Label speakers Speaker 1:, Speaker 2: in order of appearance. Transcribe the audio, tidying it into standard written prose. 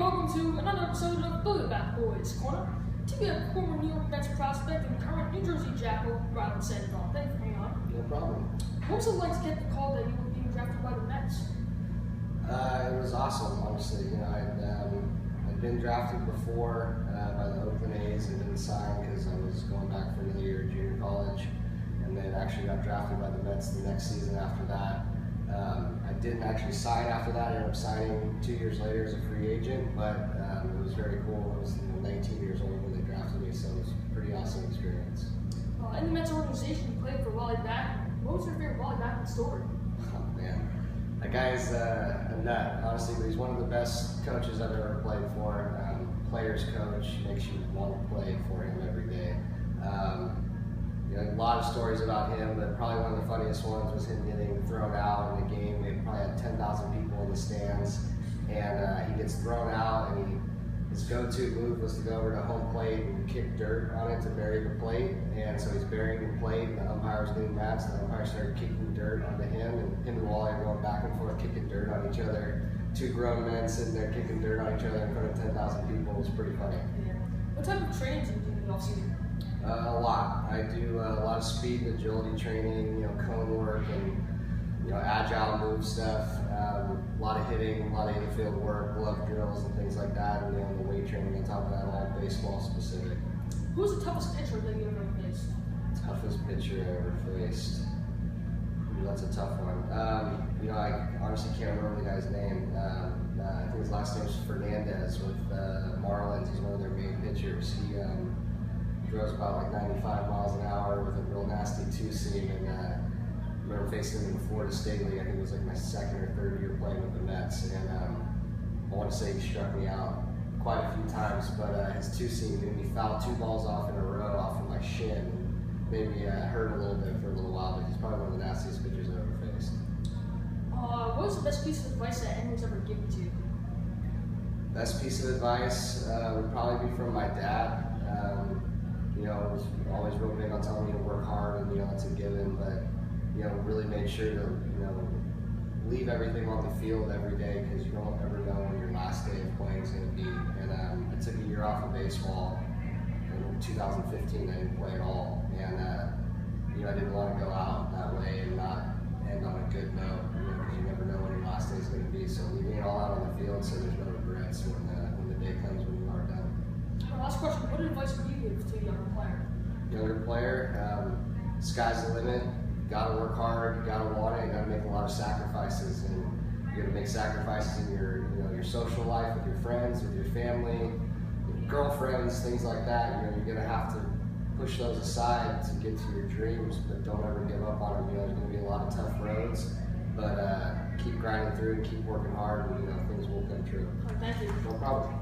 Speaker 1: welcome to another episode of Billy Bat Boys Corner. Today we have former New York Mets prospect and current New Jersey Jackal, Rylan Sandoval. Thank you for coming on.
Speaker 2: No problem.
Speaker 1: What was it like to get the call that you were being drafted by the Mets?
Speaker 2: It was awesome, honestly. I'd been drafted before by the Oakland A's and didn't sign because I was going back for another year at junior college, and then actually got drafted by the Mets the next season after that. I didn't actually sign after that. I ended up signing 2 years later as a free agent, but it was very cool. I was 19 years old when they drafted me, so it was a pretty awesome experience.
Speaker 1: In the Mets organization, you played for Wally Backman. What was your favorite Wally Backman story?
Speaker 2: Oh man, that guy's a nut, honestly, but he's one of the best coaches I've ever played for. Players coach, makes you want to play for him every day. A lot of stories about him, but probably one of the funniest ones was him getting thrown out in a game. They probably had 10,000 people in the stands, and he gets thrown out, and his go-to move was to go over to home plate and kick dirt on it to bury the plate. And so he's burying the plate, and the umpire was getting mad, so the umpire started kicking dirt onto him, and him and Wally are going back and forth kicking dirt on each other. Two grown men sitting there kicking dirt on each other in front of 10,000 people. It was pretty funny.
Speaker 1: Yeah. What type of training do you do in the offseason?
Speaker 2: A lot. I do a lot of speed and agility training, cone work and agile move stuff. A lot of hitting, a lot of infield work, glove drills and things like that, and the weight training on top of that, all baseball specific.
Speaker 1: Who's the toughest pitcher that you ever faced?
Speaker 2: Toughest pitcher I ever faced. Ooh, that's a tough one. I honestly can't remember the guy's name. I think his last name is Fernandez with Marlins. He's one of their main pitchers. He throws about like 95 miles an hour with a real nasty two-seam, and I remember facing him in the Florida State League. I think it was like my second or third year playing with the Mets, and I want to say he struck me out quite a few times, but his two-seam made me foul 2 balls off in a row off of my shin, and made me hurt a little bit for a little while, but he's probably one of the nastiest pitchers I've ever faced.
Speaker 1: What was the best piece of advice that anyone's ever given to you?
Speaker 2: Best piece of advice would probably be from my dad. Was always real big on telling me to work hard, and that's a given, but really made sure to leave everything on the field every day, because you don't ever know when your last day of playing is going to be. And I took a year off of baseball in 2015. I didn't play at all, and I didn't want to go out that way and not end on a good note, because you never know when your last day is going to be. So leaving it all out on the field so there's no regrets when the day comes when you are done.
Speaker 1: Last question, what advice would you give to a younger player?
Speaker 2: Younger player, sky's the limit. You gotta work hard, you gotta want it, you gotta make a lot of sacrifices, and you gotta make sacrifices in your social life, with your friends, with your family, your girlfriends, things like that. You're gonna have to push those aside to get to your dreams, but don't ever give up on them. There's gonna be a lot of tough roads, but keep grinding through and keep working hard, and things will come true.
Speaker 1: Thank you.
Speaker 2: No problem.